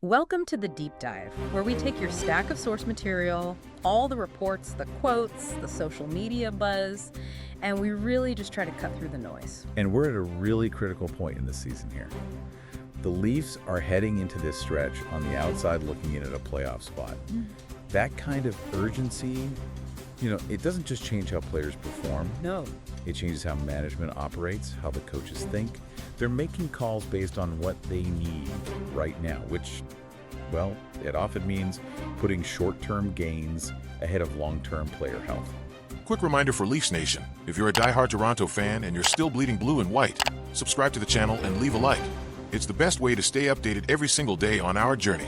Welcome to the Deep Dive, where we take your stack of source material, all the reports, the quotes, the social media buzz, and we really just try to cut through the noise. And we're at a really critical point in the season here. The Leafs are heading into this stretch on the outside looking in at a playoff spot. That kind of urgency, it doesn't just change how players perform. No. It changes how management operates, how the coaches think. They're making calls based on what they need right now, which, well, it often means putting short-term gains ahead of long-term player health. Quick reminder for Leafs Nation, if you're a diehard Toronto fan and you're still bleeding blue and white, subscribe to the channel and leave a like. It's the best way to stay updated every single day on our journey.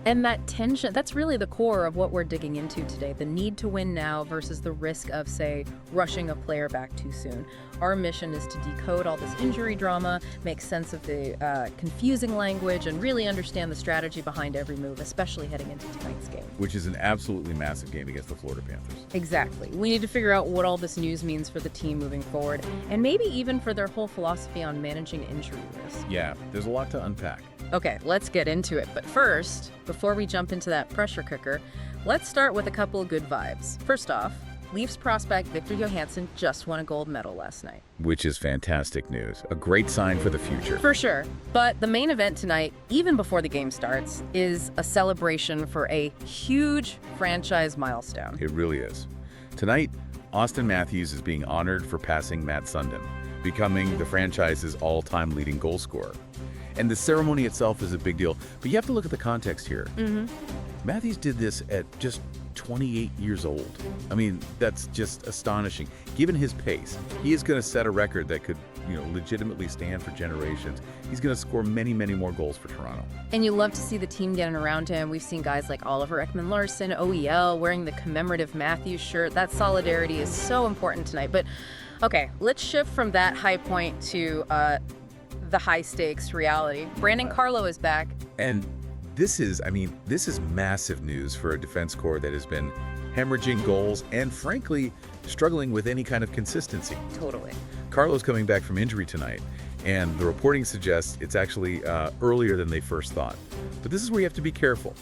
And that tension, that's really the core of what we're digging into today, the need to win now versus the risk of, say, rushing a player back too soon. Our mission is to decode all this injury drama, make sense of the confusing language, and really understand the strategy behind every move, especially heading into tonight's game. Which is an absolutely massive game against the Florida Panthers. Exactly. We need to figure out what all this news means for the team moving forward, and maybe even for their whole philosophy on managing injury risk. Yeah, there's a lot to unpack. Okay, let's get into it. But first, before we jump into that pressure cooker, let's start with a couple of good vibes. First off, Leafs prospect Victor Johansson just won a gold medal last night. Which is fantastic news. A great sign for the future. For sure. But the main event tonight, even before the game starts, is a celebration for a huge franchise milestone. It really is. Tonight, Austin Matthews is being honored for passing Matt Sundin, becoming the franchise's all-time leading goal scorer. And the ceremony itself is a big deal, but you have to look at the context here. Matthews did this at just 28 years old. I mean, that's just astonishing. Given his pace, he is going to set a record that could, legitimately stand for generations. He's going to score many, many more goals for Toronto. And you love to see the team getting around him. We've seen guys like Oliver Ekman-Larsson, OEL, wearing the commemorative Matthews shirt. That solidarity is so important tonight. But, okay, let's shift from that high point to the high-stakes reality. Brandon Carlo is back. And this is massive news for a defense corps that has been hemorrhaging goals and, frankly, struggling with any kind of consistency. Totally. Carlo's coming back from injury tonight, and the reporting suggests it's actually earlier than they first thought. But this is where you have to be careful.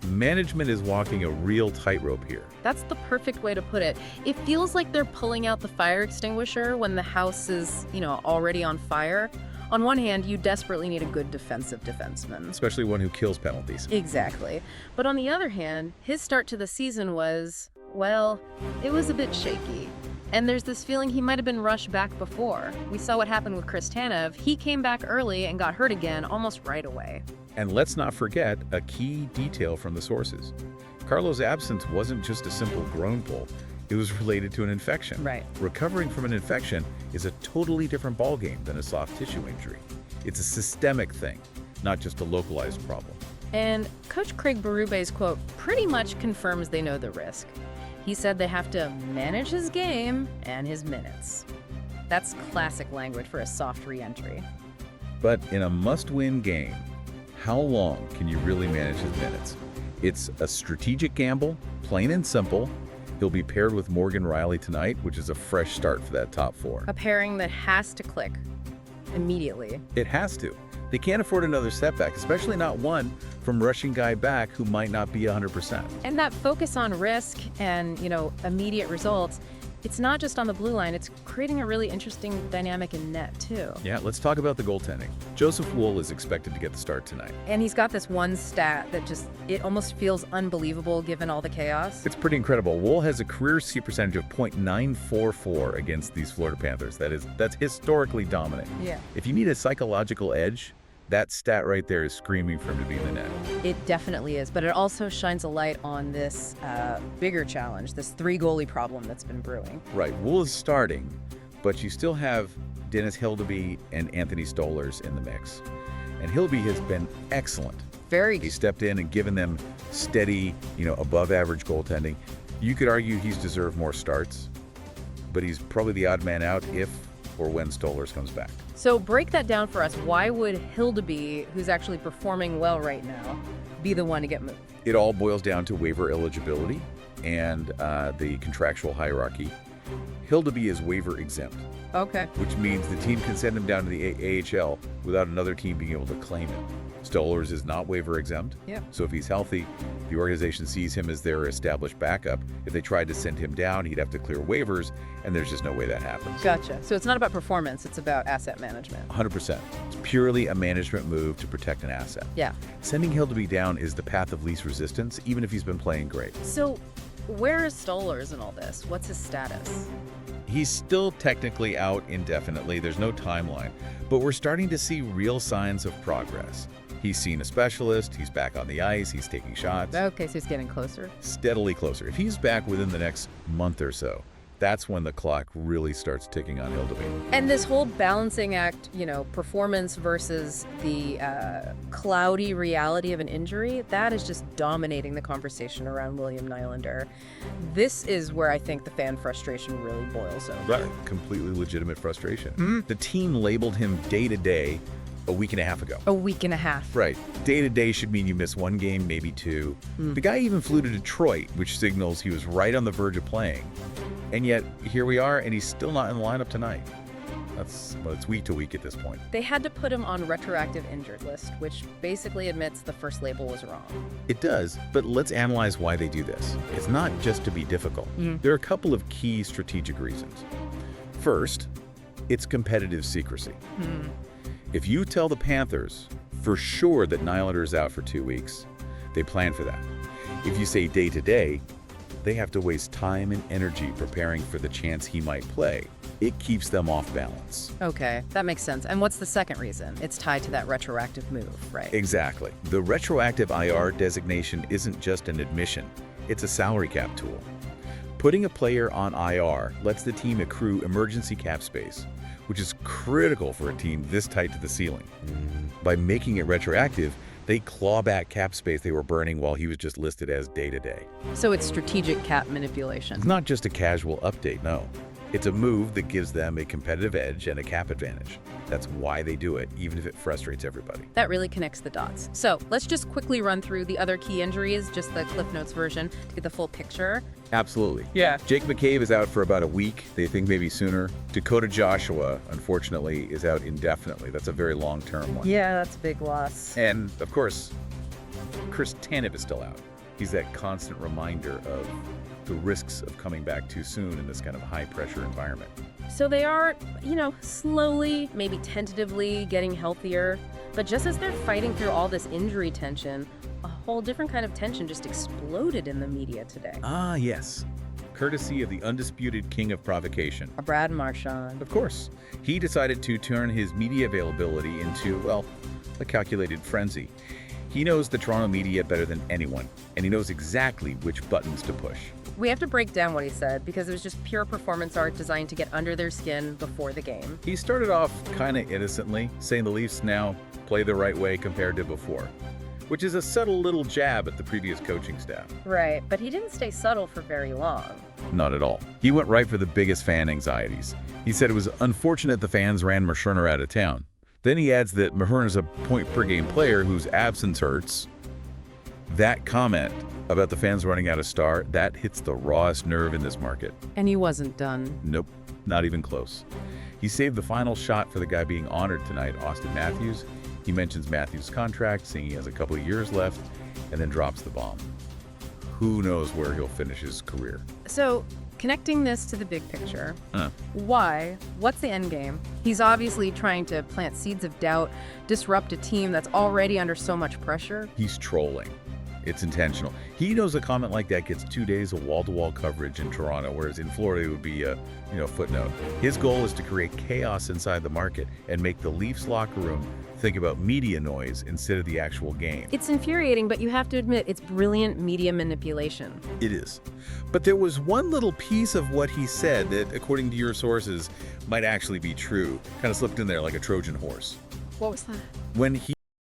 Management is walking a real tightrope here. That's the perfect way to put it. It feels like they're pulling out the fire extinguisher when the house is, already on fire. On one hand, you desperately need a good defensive defenseman. Especially one who kills penalties. Exactly. But on the other hand, his start to the season was, well, it was a bit shaky. And there's this feeling he might have been rushed back before. We saw what happened with Chris Tanev. He came back early and got hurt again almost right away. And let's not forget a key detail from the sources. Carlo's absence wasn't just a simple groin pull. It was related to an infection. Right. Recovering from an infection is a totally different ballgame than a soft tissue injury. It's a systemic thing, not just a localized problem. And Coach Craig Berube's quote pretty much confirms they know the risk. He said they have to manage his game and his minutes. That's classic language for a soft re-entry. But in a must-win game, how long can you really manage his minutes? It's a strategic gamble, plain and simple. He'll be paired with Morgan Rielly tonight, which is a fresh start for that top four. A pairing that has to click immediately. It has to. They can't afford another setback, especially not one from rushing guy back who might not be 100%. And that focus on risk and, immediate results, it's not just on the blue line, it's creating a really interesting dynamic in net, too. Yeah, let's talk about the goaltending. Joseph Woll is expected to get the start tonight. And he's got this one stat that it almost feels unbelievable given all the chaos. It's pretty incredible. Woll has a career save percentage of .944 against these Florida Panthers. That's historically dominant. Yeah. If you need a psychological edge, that stat right there is screaming for him to be in the net. It definitely is, but it also shines a light on this bigger challenge, this three-goalie problem that's been brewing. Right, Wool is starting, but you still have Dennis Hildeby and Anthony Stolarz in the mix. And Hildeby has been excellent. He stepped in and given them steady, above-average goaltending. You could argue he's deserved more starts, but he's probably the odd man out if or when Stolarz comes back. So break that down for us. Why would Hildeby, who's actually performing well right now, be the one to get moved? It all boils down to waiver eligibility and the contractual hierarchy. Hildeby is waiver exempt. Okay. Which means the team can send him down to the AHL without another team being able to claim him. Stolarz is not waiver exempt. Yeah. So if he's healthy, the organization sees him as their established backup. If they tried to send him down, he'd have to clear waivers, and there's just no way that happens. Gotcha. So it's not about performance, it's about asset management. 100%. It's purely a management move to protect an asset. Yeah. Sending Hildeby down is the path of least resistance, even if he's been playing great. So where is Stolarz in all this? What's his status? He's still technically out indefinitely. There's no timeline, but we're starting to see real signs of progress. He's seen a specialist, he's back on the ice, he's taking shots. Okay, so he's getting closer. Steadily closer. If he's back within the next month or so, that's when the clock really starts ticking on Hildeby. And this whole balancing act, performance versus the cloudy reality of an injury, that is just dominating the conversation around William Nylander. This is where I think the fan frustration really boils over. Right. Completely legitimate frustration. The team labeled him day-to-day a week and a half ago. A week and a half. Right. Day-to-day should mean you miss one game, maybe two. The guy even flew to Detroit, which signals he was right on the verge of playing. And yet, here we are, and he's still not in the lineup tonight. It's week to week at this point. They had to put him on retroactive injured list, which basically admits the first label was wrong. It does, but let's analyze why they do this. It's not just to be difficult. There are a couple of key strategic reasons. First, it's competitive secrecy. If you tell the Panthers for sure that Nylander is out for 2 weeks, they plan for that. If you say day-to-day, they have to waste time and energy preparing for the chance he might play. It keeps them off balance. Okay, that makes sense. And what's the second reason? It's tied to that retroactive move, right? Exactly. The retroactive IR designation isn't just an admission, it's a salary cap tool. Putting a player on IR lets the team accrue emergency cap space, which is critical for a team this tight to the ceiling. By making it retroactive, they claw back cap space they were burning while he was just listed as day-to-day. So it's strategic cap manipulation. It's not just a casual update, no. It's a move that gives them a competitive edge and a cap advantage. That's why they do it, even if it frustrates everybody. That really connects the dots. So let's just quickly run through the other key injuries, just the Cliff Notes version, to get the full picture. Absolutely. Yeah. Jake McCabe is out for about a week. They think maybe sooner. Dakota Joshua, unfortunately, is out indefinitely. That's a very long-term one. Yeah, that's a big loss. And, of course, Chris Tanev is still out. He's that constant reminder of the risks of coming back too soon in this kind of high-pressure environment. So they are, slowly, maybe tentatively getting healthier. But just as they're fighting through all this injury tension, a whole different kind of tension just exploded in the media today. Ah, yes. Courtesy of the undisputed king of provocation. Brad Marchand. Of course. He decided to turn his media availability into, well, a calculated frenzy. He knows the Toronto media better than anyone, and he knows exactly which buttons to push. We have to break down what he said because it was just pure performance art designed to get under their skin before the game. He started off kind of innocently, saying the Leafs now play the right way compared to before, which is a subtle little jab at the previous coaching staff. Right, but he didn't stay subtle for very long. Not at all. He went right for the biggest fan anxieties. He said it was unfortunate the fans ran Marchand out of town. Then he adds that Marchand is a point-per-game player whose absence hurts. That comment about the fans running out of star, that hits the rawest nerve in this market. And he wasn't done. Nope, not even close. He saved the final shot for the guy being honored tonight, Austin Matthews. He mentions Matthews' contract, saying he has a couple of years left, and then drops the bomb. Who knows where he'll finish his career? So, connecting this to the big picture, why? What's the end game? He's obviously trying to plant seeds of doubt, disrupt a team that's already under so much pressure. He's trolling. It's intentional. He knows a comment like that gets 2 days of wall-to-wall coverage in Toronto, whereas in Florida it would be a footnote. His goal is to create chaos inside the market and make the Leafs locker room think about media noise instead of the actual game. It's infuriating, but you have to admit it's brilliant media manipulation. It is. But there was one little piece of what he said that, according to your sources, might actually be true. Kind of slipped in there like a Trojan horse. What was that? When he